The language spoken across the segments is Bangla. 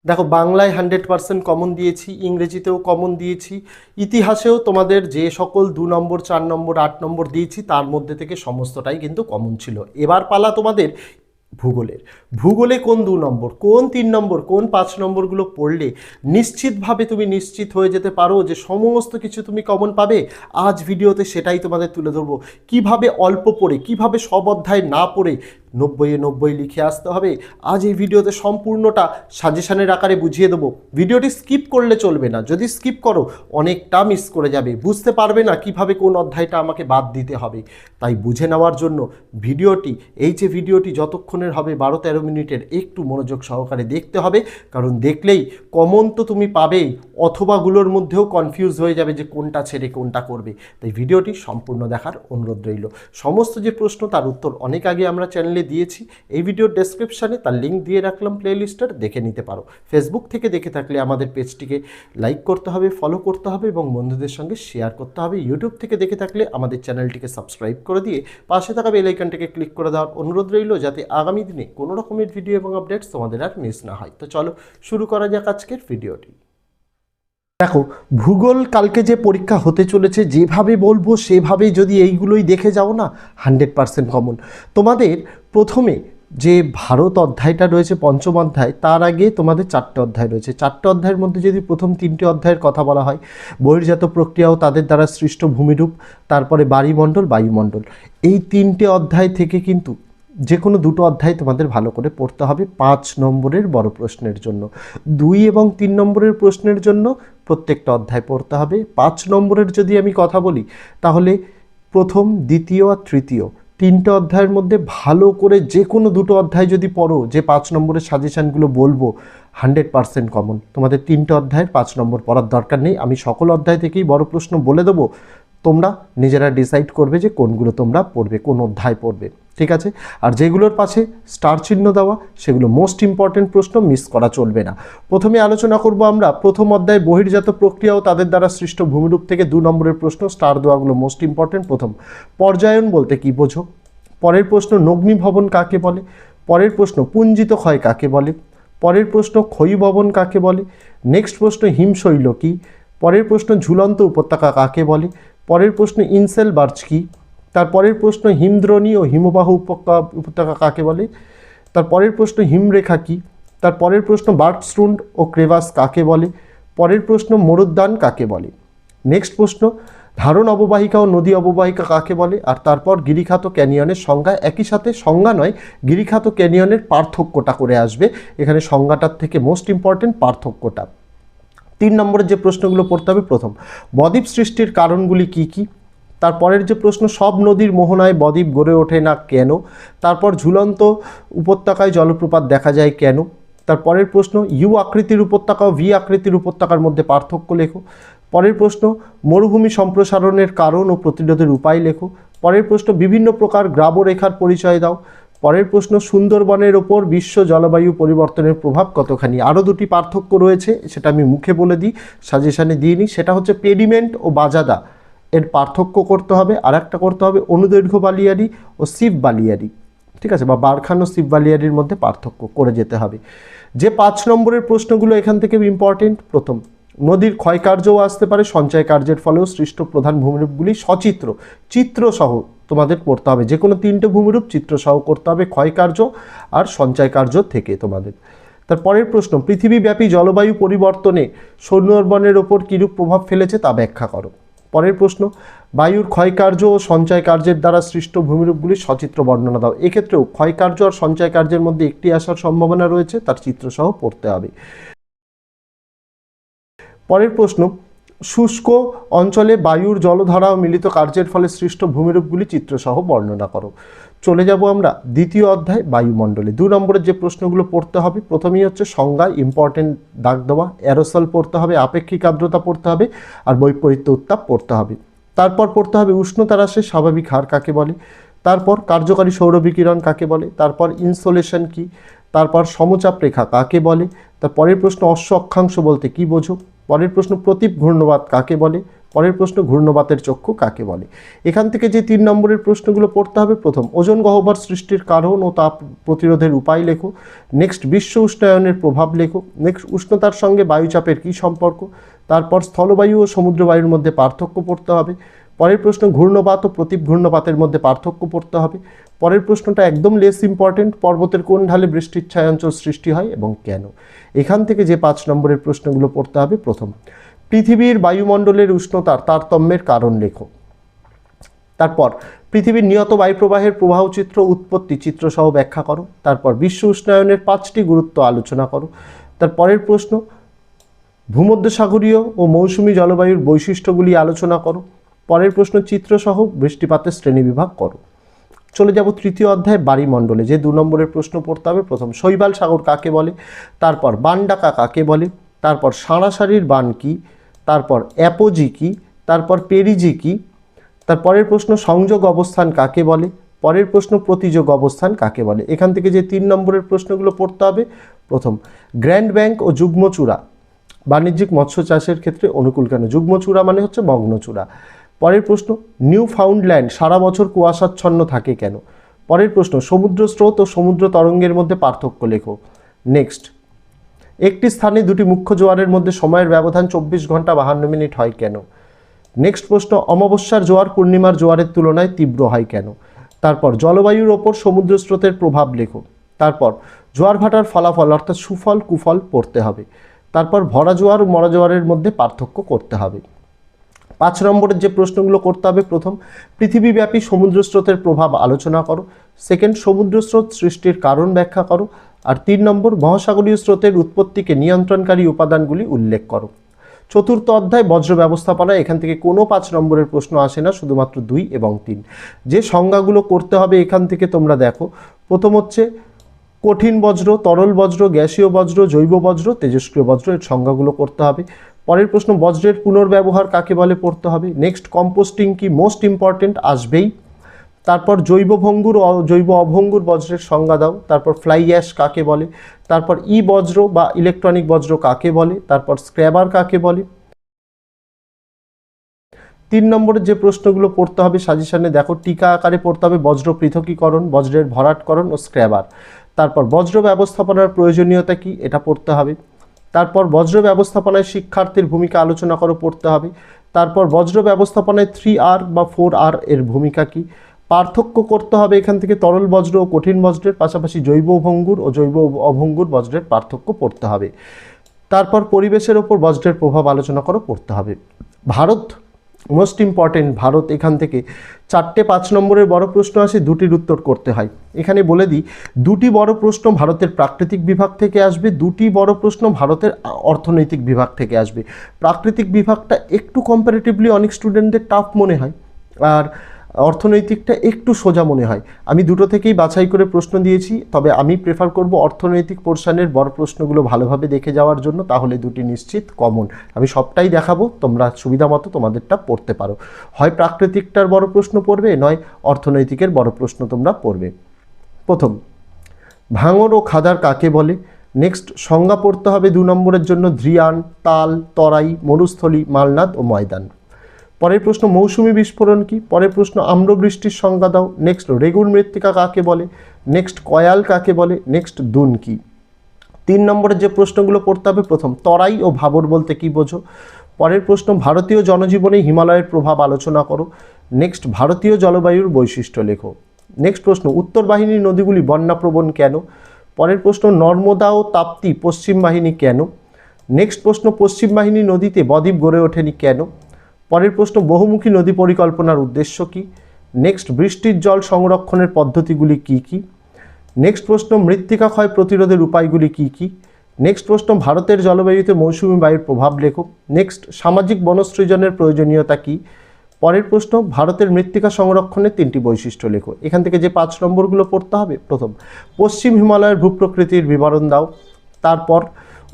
দেখো, বাংলায় 100% কমন দিয়েছি, ইংরেজিতেও কমন দিয়েছি, ইতিহাসেও তোমাদের যে সকল 2 নম্বর 4 নম্বর 8 নম্বর দিয়েছি তার মধ্যে থেকে সমস্তটাই কিন্তু কমন ছিল। এবার পালা তোমাদের ভূগোলের। ভূগোলে কোন 2 নম্বর, কোন 3 নম্বর, কোন 5 নম্বরগুলো পড়লে নিশ্চিতভাবে তুমি নিশ্চিত হয়ে যেতে পারো যে সমস্ত কিছু তুমি কমন পাবে। আজ ভিডিওতে সেটাই তোমাদের তুলে ধরবো। কিভাবে অল্প পড়ে, কিভাবে সব অধ্যায় না পড়ে 90-এ 90 লিখে আসতে হবে। আজ এই ভিডিওতে সম্পূর্ণটা সাজেশনের আকারে বুঝিয়ে দেবো। ভিডিওটি স্কিপ করলে চলবে না, যদি স্কিপ করো অনেকটা মিস করে যাবে, বুঝতে পারবে না কিভাবে কোন অধ্যায়টা আমাকে বাদ দিতে হবে। তাই বুঝে নেওয়ার জন্য ভিডিওটি, এই যে ভিডিওটি যতক্ষণের হবে 12-13 মিনিটের, একটু মনোযোগ সহকারে দেখতে হবে। কারণ দেখলেই কমন তো তুমি পাবেই, অথবাগুলোর মধ্যেও কনফিউজ হয়ে যাবে যে কোনটা ছেড়ে কোনটা করবে। তাই ভিডিওটি সম্পূর্ণ দেখার অনুরোধ রইল। সমস্ত যে প্রশ্ন তার উত্তর অনেক আগে আমরা চ্যানেলে দিয়েছি, এই ভিডিওর ডেসক্রিপশানে তার লিঙ্ক দিয়ে রাখলাম, প্লেলিস্টার দেখে নিতে পারো। ফেসবুক থেকে দেখে থাকলে আমাদের পেজটিকে লাইক করতে হবে, ফলো করতে হবে এবং বন্ধুদের সঙ্গে শেয়ার করতে হবে। ইউটিউব থেকে দেখে থাকলে আমাদের চ্যানেলটিকে সাবস্ক্রাইব করে দিয়ে পাশে থাকা বেল আইকনটিকে ক্লিক করে দেওয়ার অনুরোধ রইল, যাতে আগামী দিনে কোনো রকমের ভিডিও এবং আপডেটস তোমাদের আর মিস না হয়। তো চলো শুরু করা যাক আজকের ভিডিওটি। দেখো, ভূগোল কালকে যে পরীক্ষা হতে চলেছে, যেভাবে বলবো সেভাবেই যদি এইগুলোই দেখে যাও না, 100% কমন। তোমাদের প্রথমে যে ভারত অধ্যায়টা রয়েছে, পঞ্চম অধ্যায়, তার আগে তোমাদের 4টে অধ্যায় রয়েছে। 4টে অধ্যায়ের মধ্যে যদি প্রথম 3টে অধ্যায়ের কথা বলা হয়, বহির্জাত প্রক্রিয়া ও তাদের দ্বারা সৃষ্ট ভূমিরূপ, তারপরে বায়ুমণ্ডল, বায়ুমণ্ডল, এই 3টে অধ্যায় থেকে কিন্তু যে কোনো 2টো অধ্যায় তোমাদের ভালো করে পড়তে হবে 5 নম্বরের বড় প্রশ্নের জন্য। 2 এবং 3 নম্বরের প্রশ্নের জন্য প্রত্যেকটা অধ্যায় পড়তে হবে। 5 নম্বরের যদি আমি কথা বলি, তাহলে প্রথম, দ্বিতীয় আর তৃতীয় 3টে অধ্যায়ের মধ্যে ভালো করে যে কোনো 2টো অধ্যায় যদি পড়ো, যে 5 নম্বরের সাজেশানগুলো বলবো 100% কমন। তোমাদের 3টে অধ্যায়ের 5 নম্বর পড়ার দরকার নেই, আমি সকল অধ্যায় থেকেই বড় প্রশ্ন বলে দেবো। তোমরা নিজেরা ডিসাইড করবে যে কোনগুলো তোমরা পড়বে, কোন অধ্যায় পড়বে, ঠিক আছে? আর যেগুলোর পাশে স্টার চিহ্ন দেওয়া, সেগুলো মোস্ট ইম্পর্টেন্ট প্রশ্ন, মিস করা চলবে না। প্রথমে আলোচনা করব আমরা প্রথম অধ্যায় বহির্জাত প্রক্রিয়া ও তাদের দ্বারা সৃষ্ট ভূমিরূপ থেকে 2 নম্বরের প্রশ্ন, স্টার দেওয়াগুলো মোস্ট ইম্পর্টেন্ট। প্রথম, পর্যায়ন বলতে কি বোঝো? পরের প্রশ্ন, নগ্নীভবন কাকে বলে? পরের প্রশ্ন, পুঞ্জিত ক্ষয় কাকে বলে? পরের প্রশ্ন, ক্ষয়ীভবন কাকে বলে? নেক্সট প্রশ্ন, হিমশৈল কি? পরের প্রশ্ন, ঝুলন্ত উপত্যকা কাকে বলে? পরের প্রশ্ন, ইনসেল বার্চ কি? তারপরের প্রশ্ন, হিমদ্রোণী ও হিমবাহ উপত্যকা কাকে বলে? তারপরের প্রশ্ন, হিমরেখা কি? তারপরের প্রশ্ন, বার্কস্টুন্ড ও ক্রেভাস কাকে বলে? পরের প্রশ্ন, মরুদ্যান কাকে বলে? নেক্সট প্রশ্ন, ধারণ অববাহিকা ও নদী অববাহিকা কাকে বলে? আর তারপর গিরিখাত ক্যানিয়নের সংজ্ঞা, একই সাথে সংজ্ঞা নয়, গিরিখাত ক্যানিয়নের পার্থক্যটা করে আসবে। এখানে সংজ্ঞাটার থেকে মোস্ট ইম্পর্টেন্ট পার্থক্যটা। 3 নম্বরের যে প্রশ্নগুলো পড়তে হবে, প্রথম, বদ্বীপ সৃষ্টির কারণগুলি কি কি? তারপরের যে প্রশ্ন, সব নদীর মোহনায় বদ্বীপ গড়ে ওঠে না কেন? তারপর ঝুলন্ত উপত্যকায় জলপ্রপাত দেখা যায় কেন? তারপরের প্রশ্ন, ইউ আকৃতির উপত্যকা ও ভি আকৃতির উপত্যকার মধ্যে পার্থক্য লেখো। পরের প্রশ্ন, মরুভূমি সম্প্রসারণের কারণ ও প্রতিরোধের উপায় লেখো। পরের প্রশ্ন, বিভিন্ন প্রকার গ্রাবরেখার পরিচয় দাও। পরের প্রশ্ন, সুন্দরবনের ওপর বিশ্ব জলবায়ু পরিবর্তনের প্রভাব কতখানি? আরও 2টি পার্থক্য রয়েছে, সেটা আমি মুখে বলে দিই, সাজেশানে দিইনি। সেটা হচ্ছে পেডিমেন্ট ও বাজাদা, এর পার্থক্য করতে হবে। আর একটা করতে হবে অনুদৈর্ঘ্য বালিয়ারি ও সিপ বালিয়ারি, ঠিক আছে, বা বারখান ও সিপ বালিয়ারির মধ্যে পার্থক্য করে যেতে হবে। যে 5 নম্বরের প্রশ্নগুলো এখান থেকে ইম্পর্টেন্ট, প্রথম, নদীর ক্ষয়কার্যও আসতে পারে, সঞ্চয় কার্যের ফলেও সৃষ্ট প্রধান ভূমিরূপগুলি সচিত্র, চিত্রসহ তোমাদের পড়তে হবে। যে কোনো 3টে ভূমিরূপ চিত্রসহ করতে হবে, ক্ষয়কার্য আর সঞ্চয় কার্য থেকে তোমাদের। তারপরের প্রশ্ন, পৃথিবীব্যাপী জলবায়ু পরিবর্তনে সুন্দরবনের ওপর কীরূপ প্রভাব ফেলেছে তা ব্যাখ্যা করো। পরের প্রশ্ন, বায়ুর ক্ষয়কার্য ও সঞ্চয় কার্যের দ্বারা সৃষ্ট ভূমিরূপগুলির সচিত্র বর্ণনা দাও। এক্ষেত্রেও ক্ষয়কার্য আর সঞ্চয় কার্যের মধ্যে একটি আসার সম্ভাবনা রয়েছে, তার চিত্রসহ পড়তে হবে। পরের প্রশ্ন, শুষ্ক অঞ্চলে বায়ুর জলধারা ও মিলিত কার্যের ফলে সৃষ্ট ভূমিরূপগুলি চিত্রসহ বর্ণনা করো। চলে যাব আমরা দ্বিতীয় অধ্যায় বায়ুমণ্ডলে। 2 নম্বরের যে প্রশ্নগুলো পড়তে হবে, প্রথমেই হচ্ছে সংজ্ঞা, ইম্পর্টেন্ট দাগ দেওয়া, অ্যারোসল পড়তে হবে, আপেক্ষিক আর্দ্রতা পড়তে হবে, আর বৈপরীত্য উত্তাপ পড়তে হবে। তারপর পড়তে হবে উষ্ণতা হ্রাসের স্বাভাবিক হার কাকে বলে। তারপর কার্যকারী সৌর বিকিরণ কাকে বলে। তারপর ইনসোলেশন কি। তারপর সমচাপ রেখা কাকে বলে। তার পরের প্রশ্ন, অশ্ব অক্ষাংশ বলতে কি বোঝো। পরের প্রশ্ন, প্রতীপ ঘূর্ণবাত কাকে বলে। পরের প্রশ্ন ঘূর্ণবাতের চক্ষু কাকে বলে। এখান থেকে যে 3 নম্বরের প্রশ্নগুলো পড়তে হবে, প্রথম ওজোন গহ্বর সৃষ্টির কারণ ও তাপ প্রতিরোধের উপায় লেখো। নেক্সট বিশ্ব উষ্ণায়নের প্রভাব লেখো। নেক্সট উষ্ণতার সঙ্গে বায়ুচাপের কী সম্পর্ক। তারপর স্থলবায়ু ও সমুদ্রবায়ুর মধ্যে পার্থক্য পড়তে হবে। পরের প্রশ্ন ঘূর্ণবাত ও প্রতীপ ঘূর্ণপাতের মধ্যে পার্থক্য পড়তে হবে। পরের প্রশ্নটা একদম লেস ইম্পর্টেন্ট, পর্বতের কোন ঢালে বৃষ্টির ছায়াঞ্চল সৃষ্টি হয় এবং কেন। এখান থেকে যে 5 নম্বরের প্রশ্নগুলো পড়তে হবে, প্রথম পৃথিবীর বায়ুমণ্ডলের উষ্ণতার তারতম্যের কারণ লেখো। তারপর পৃথিবীর নিয়ত বায়ুপ্রবাহের প্রবাহ চিত্র উৎপত্তি চিত্রসহ ব্যাখ্যা করো। তারপর বিশ্ব উষ্ণায়নের 5টি গুরুত্ব আলোচনা করো। তারপরের প্রশ্ন ভূমধ্যসাগরীয় ও মৌসুমী জলবায়ুর বৈশিষ্ট্যগুলি আলোচনা করো। পরের প্রশ্ন চিত্রসহ বৃষ্টিপাতের শ্রেণীবিভাগ করো। চলে যাব তৃতীয় অধ্যায় বায়ুমণ্ডলে, যে 2 নম্বরের প্রশ্ন পড়তে হবে, প্রথম শৈবাল সাগর কাকে বলে। তারপর বানডাকা কাকে বলে। তারপর সাঁড়াশাড়ির বান কি। তারপর অ্যাপোজি কি। তারপর পেরিজি কি। তারপরের প্রশ্ন সংযোগ অবস্থান কাকে বলে। পরের প্রশ্ন প্রতিযোগ অবস্থান কাকে বলে। এখান থেকে যে 3 নম্বরের প্রশ্নগুলো পড়তে হবে, প্রথম গ্র্যান্ড ব্যাংক ও যুগ্মচূড়া বাণিজ্যিক মৎস্য চাষের ক্ষেত্রে অনুকূল কেন। যুগ্মচূড়া মানে হচ্ছে মগ্নচূড়া। পরের প্রশ্ন নিউ ফাউন্ডল্যান্ড সারা বছর কুয়াশাচ্ছন্ন থাকে কেন। পরের প্রশ্ন সমুদ্র স্রোত ও সমুদ্র তরঙ্গের মধ্যে পার্থক্য লেখো। নেক্সট একটি স্থানে দুটি মুখ্য জোয়ারের মধ্যে সময়ের ব্যবধান 24 ঘন্টা 52 মিনিট হয় কেন। নেক্সট প্রশ্ন অমাবস্যার জোয়ার পূর্ণিমার জোয়ারের তুলনায় তীব্র হয় কেন। তারপর জলবায়ুর ওপর সমুদ্র স্রোতের প্রভাব লেখো। তারপর জোয়ার ভাটার ফলাফল অর্থাৎ সুফল কুফল পড়তে হবে। তারপর ভরা জোয়ার ও মরা জোয়ারের মধ্যে পার্থক্য করতে হবে। 5 নম্বরের যে প্রশ্নগুলো করতে হবে, প্রথম পৃথিবীব্যাপী সমুদ্র স্রোতের প্রভাব আলোচনা করো। সেকেন্ড সমুদ্র স্রোত সৃষ্টির কারণ ব্যাখ্যা করো। আর 3 নম্বর মহাসাগরীয় স্রোতের উৎপত্তিকে নিয়ন্ত্রণকারী উপাদানগুলি উল্লেখ করো। চতুর্থ অধ্যায় বজ্র ব্যবস্থাপনা, এখান থেকে কোনো 5 নম্বরের প্রশ্ন আসে না, শুধুমাত্র 2 এবং 3। যে সংজ্ঞাগুলো করতে হবে এখান থেকে তোমরা দেখো, প্রথম হচ্ছে কঠিন বজ্র, তরল বজ্র, গ্যাসীয় বজ্র, জৈব বজ্র, তেজস্ক্রিয় বজ্র, এর সংজ্ঞাগুলো করতে হবে। পরের প্রশ্ন বজ্রের পুনর্ব্যবহার কাকে বলে পড়তে হবে। নেক্সট কম্পোস্টিং কি, মোস্ট ইম্পর্টেন্ট, আসবেই। তারপর জৈব ভঙ্গুর ও জৈব অভঙ্গুর বজ্রের সংজ্ঞা দাও। তারপর ফ্লাই অ্যাশ কাকে বলে। তারপর ই বজ্র বা ইলেকট্রনিক বজ্র কাকে বলে। তারপর স্ক্র্যাবার কাকে বলে। 3 নম্বরের যে প্রশ্নগুলো পড়তে হবে সাজেশনে দেখো, টিকা আকারে পড়তে হবে বজ্র পৃথকীকরণ, বজ্রের ভরাটকরণ ও স্ক্র্যাবার। তারপর বজ্র ব্যবস্থাপনার প্রয়োজনীয়তা কি, এটা পড়তে হবে। তারপর বজ্র ব্যবস্থাপনায় শিক্ষার্থীর ভূমিকা আলোচনা করো, পড়তে হবে। তারপর বজ্র ব্যবস্থাপনায় 3R বা 4R এর ভূমিকা কি, পার্থক্য করতে হবে এখান থেকে তরল বজ্র ও কঠিন বজ্রের, পাশাপাশি জৈব ভঙ্গুর ও জৈব অভঙ্গুর বজ্রের পার্থক্য পড়তে হবে। তারপর পরিবেশের ওপর বজ্রের প্রভাব আলোচনা করো, পড়তে হবে। ভারত মোস্ট ইম্পর্টেন্ট, ভারত এখান থেকে 4টে 5 নম্বরের বড় প্রশ্ন আসে, 2টির উত্তর করতে হয়। এখানে বলে দিই 2টি বড় প্রশ্ন ভারতের প্রাকৃতিক বিভাগ থেকে আসবে, 2টি বড় প্রশ্ন ভারতের অর্থনৈতিক বিভাগ থেকে আসবে। প্রাকৃতিক বিভাগটা একটু কম্পারেটিভলি অনেক স্টুডেন্টদের টাফ মনে হয়, আর অর্থনৈতিকটা একটু সোজা মনে হয়। আমি দুটো থেকেই বাছাই করে প্রশ্ন দিয়েছি, তবে আমি প্রেফার করব অর্থনৈতিক পোর্শনের বড় প্রশ্নগুলো ভালোভাবে দেখে যাওয়ার জন্য, তাহলে 2টি নিশ্চিত কমন। আমি সবটাই দেখাবো, তোমরা সুবিধা মতো তোমাদেরটা পড়তে পারো। হয় প্রাকৃতিকটার বড় প্রশ্ন পড়বে, নয় অর্থনৈতিকের বড় প্রশ্ন তোমরা পড়বে। প্রথম ভাঙর ও খাদার কাকে বলে। নেক্সট সংজ্ঞা পড়তে হবে 2 নম্বরের জন্য, ধ্রিয়ান, তাল, তরাই, মরুস্থলী, মালনাদ ও ময়দান। পরের প্রশ্ন মৌসুমী বিস্ফোরণ কি। পরের প্রশ্ন আম্রবৃষ্টির সংজ্ঞা দাও। নেক্সট রেগুন মৃত্তিকা কাকে বলে। নেক্সট কয়াল কাকে বলে। নেক্সট দুন কি। 3 নম্বরের যে প্রশ্নগুলো পড়তে হবে, প্রথম তরাই ও ভাবর বলতে কি বোঝো। পরের প্রশ্ন ভারতীয় জনজীবনে হিমালয়ের প্রভাব আলোচনা করো। নেক্সট ভারতীয় জলবায়ুর বৈশিষ্ট্য লেখো। নেক্সট প্রশ্ন উত্তর বাহিনীর নদীগুলি বন্যাপ্রবণ কেন। পরের প্রশ্ন নর্মদা ও তাপ্তি পশ্চিম বাহিনী কেন। নেক্সট প্রশ্ন পশ্চিম বাহিনী নদীতে বদ্বীপ গড়ে ওঠেনি কেন। পরের প্রশ্ন বহুমুখী নদী পরিকল্পনার উদ্দেশ্য কী। নেক্সট বৃষ্টির জল সংরক্ষণের পদ্ধতিগুলি কী কী। নেক্সট প্রশ্ন মৃত্তিকা ক্ষয় প্রতিরোধের উপায়গুলি কী কী। নেক্সট প্রশ্ন ভারতের জলবায়ুতে মৌসুমী বায়ুর প্রভাব লেখো। নেক্সট সামাজিক বনসৃজনের প্রয়োজনীয়তা কী। পরের প্রশ্ন ভারতের মৃত্তিকা সংরক্ষণের 3টি বৈশিষ্ট্য লেখো। এখান থেকে যে 5 নম্বরগুলো পড়তে হবে, প্রথম পশ্চিম হিমালয়ের ভূপ্রকৃতির বিবরণ দাও। তারপর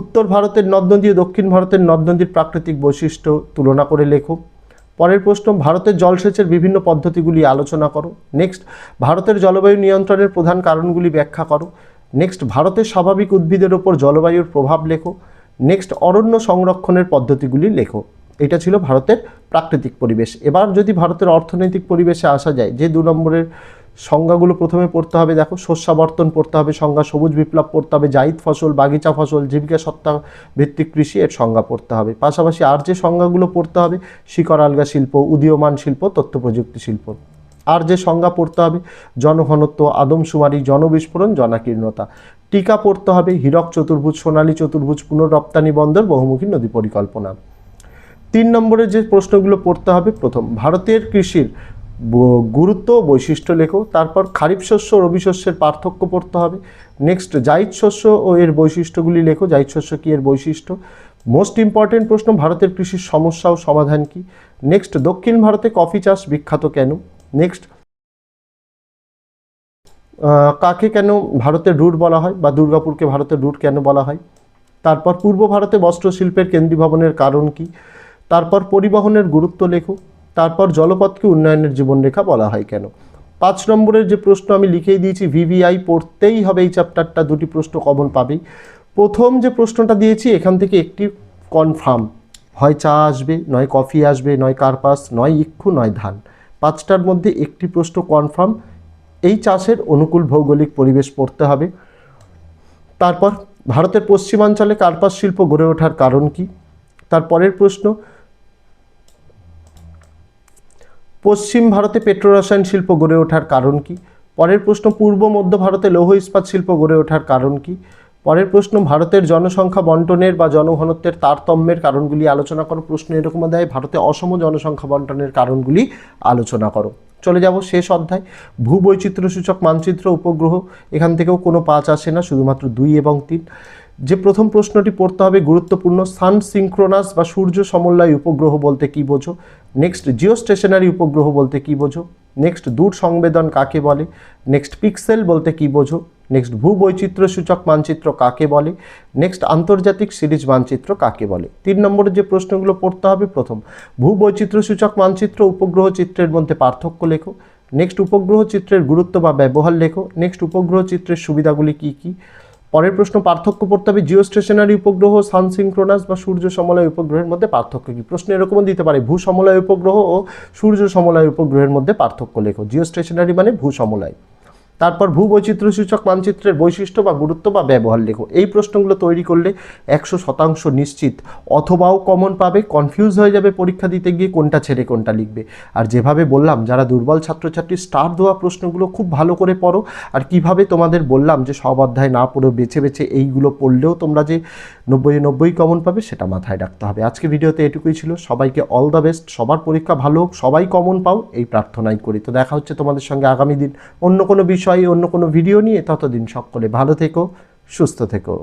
উত্তর ভারতের নদ নদী ও দক্ষিণ ভারতের নদ নদীর প্রাকৃতিক বৈশিষ্ট্য তুলনা করে লেখো। পরের প্রশ্ন ভারতের জলসেচের বিভিন্ন পদ্ধতিগুলি আলোচনা করো। নেক্সট ভারতের জলবায়ু নিয়ন্ত্রণের প্রধান কারণগুলি ব্যাখ্যা করো। নেক্সট ভারতের স্বাভাবিক উদ্ভিদের ওপর জলবায়ুর প্রভাব লেখো। নেক্সট অরণ্য সংরক্ষণের পদ্ধতিগুলি লেখো। এটা ছিল ভারতের প্রাকৃতিক পরিবেশ। এবার যদি ভারতের অর্থনৈতিক পরিবেশে আসা যায়, যে 2 নম্বরের সংজ্ঞাগুলো প্রথমে পড়তে হবে, দেখো শস্যাবর্তন পড়তে হবে সংজ্ঞা, সবুজ বিপ্লব পড়তে হবে, জায়িদ ফসল, বাগিচা ফসল, জীবিকা সত্তা ভিত্তিক কৃষি এর সংজ্ঞা পড়তে হবে। পাশাপাশি আর যে সংজ্ঞাগুলো পড়তে হবে, শিকড় আলগা শিল্প, উদীয়মান শিল্প, তথ্য প্রযুক্তি শিল্প। আর যে সংজ্ঞা পড়তে হবে, জনঘনত্ব, আদমশুমারি, জনবিস্ফোরণ, জনাকীর্ণতা। টিকা পড়তে হবে, হীরক চতুর্ভুজ, সোনালী চতুর্ভুজ, পুনর্রপ্তানি বন্দর, বহুমুখী নদী পরিকল্পনা। 3 নম্বরের যে প্রশ্নগুলো পড়তে হবে, প্রথম ভারতের কৃষির গুরুত্ব ও বৈশিষ্ট্য লেখো। তারপর খারিফ শস্য রবি শস্যের পার্থক্য পড়তে হবে। নেক্সট জায়িদ শস্য ও এর বৈশিষ্ট্যগুলি লেখো, জায়িদ শস্য কি, এর বৈশিষ্ট্য। মোস্ট ইম্পর্টেন্ট প্রশ্ন, ভারতের কৃষির সমস্যা ও সমাধান কি। নেক্সট দক্ষিণ ভারতে কফি চাষ বিখ্যাত কেন। নেক্সট কাকে কেন ভারতের রুট বলা হয়, বা দুর্গাপুরকে ভারতের রুট কেন বলা হয়। তারপর পূর্ব ভারতে বস্ত্রশিল্পের কেন্দ্রীভবনের কারণ কি। তারপর পরিবহনের গুরুত্ব লেখো। তারপর জলপথকে উন্নয়নের জীবনরেখা বলা হয় কেন। 5 নম্বরের যে প্রশ্ন আমি লিখেই দিয়েছি, ভিভিআই পড়তেই হবে এই চ্যাপ্টারটা, 2টি প্রশ্ন কমন পাবেই। প্রথম যে প্রশ্নটা দিয়েছি এখান থেকে একটি কনফার্ম, হয় চা আসবে, নয় কফি আসবে, নয় কার্পাস, নয় ইক্ষু, নয় ধান। 5টার মধ্যে একটি প্রশ্ন কনফার্ম। এই চাষের অনুকূল ভৌগোলিক পরিবেশ পড়তে হবে। তারপর ভারতের পশ্চিমাঞ্চলে কার্পাস শিল্প গড়ে ওঠার কারণ কি। তারপরের প্রশ্ন, পশ্চিম ভারতে পেট্রোরসায়ন শিল্প গড়ে ওঠার কারণ কি। পরের প্রশ্ন, পূর্ব মধ্য ভারতে লৌহ ইস্পাত শিল্প গড়ে ওঠার কারণ কি। পরের প্রশ্ন, ভারতের জনসংখ্যা বন্টনের বা জনঘনত্বের তারতম্যের কারণগুলি আলোচনা করো। প্রশ্ন এরকম দেয়, ভারতে অসম জনসংখ্যা বন্টনের কারণগুলি আলোচনা করো। চলে যাব শেষ অধ্যায়, ভূবৈচিত্র্যসূচক মানচিত্র উপগ্রহ। এখান থেকেও কোনো 5 আসে না, শুধুমাত্র 2 এবং 3। যে প্রথম প্রশ্নটি পড়তে হবে গুরুত্বপূর্ণ, সান সিঙ্ক্রোনাস বা সূর্য সমন্বয় উপগ্রহ বলতে কি বোঝো। নেক্সট জিও স্টেশনারি উপগ্রহ বলতে কি বোঝো। নেক্সট দূর সংবেদন কাকে বলে। নেক্সট পিক্সেল বলতে কি বোঝো। নেক্সট ভূবৈচিত্র্যসূচক মানচিত্র কাকে বলে। নেক্সট আন্তর্জাতিক সিরিজ মানচিত্র কাকে বলে। 3 নম্বরের যে প্রশ্নগুলো পড়তে হবে, প্রথম ভূবৈচিত্র্যসূচক মানচিত্র উপগ্রহ চিত্রের মধ্যে পার্থক্য লেখো। নেক্সট উপগ্রহ চিত্রের গুরুত্ব বা ব্যবহার লেখো। নেক্সট উপগ্রহ চিত্রের সুবিধাগুলি কি কি। পরের প্রশ্ন, পার্থক্য পড়তে হবে, জিও স্টেশনারি উপগ্রহ, সান সিঙ্ক্রোনাস বা সূর্য সমলয় উপগ্রহের মধ্যে পার্থক্য কি। প্রশ্ন এরকমও দিতে পারে, ভূ সমলয় উপগ্রহ ও সূর্য সমলয় উপগ্রহের মধ্যে পার্থক্য লেখো। জিও স্টেশনারি মানে ভূ সমলয়। তারপর ভূবৈচিত্র্যসূচক মানচিত্রের বৈশিষ্ট্য বা গুরুত্ব বা ব্যবহার লেখো। এই প্রশ্নগুলো তৈরি করলে 100% নিশ্চিত অথবাও কমন পাবে, কনফিউজ হয়ে যাবে পরীক্ষা দিতে গিয়ে কোনটা ছেড়ে কোনটা লিখবে। আর যেভাবে বললাম, যারা দুর্বল ছাত্রছাত্রী স্টার দেওয়া প্রশ্নগুলো খুব ভালো করে পড়ো। আর কিভাবে তোমাদের বললাম যে সব অধ্যায় না পড়ে বেছে বেছে এইগুলো পড়লেও তোমরা যে 90 কমন পাবে সেটা মাথায় রাখতে হবে। আজকে ভিডিওতে এটুকুই ছিল। সবাইকে অল দ্য বেস্ট, সবার পরীক্ষা ভালো হোক, সবাই কমন পাও এই প্রার্থনাই করি। তো দেখা হচ্ছে তোমাদের সঙ্গে আগামী দিন অন্য কোনো বিষয়ে, অন্য কোনো ভিডিও নিয়ে। ততদিন সকলে ভালো থেকো, সুস্থ থেকো।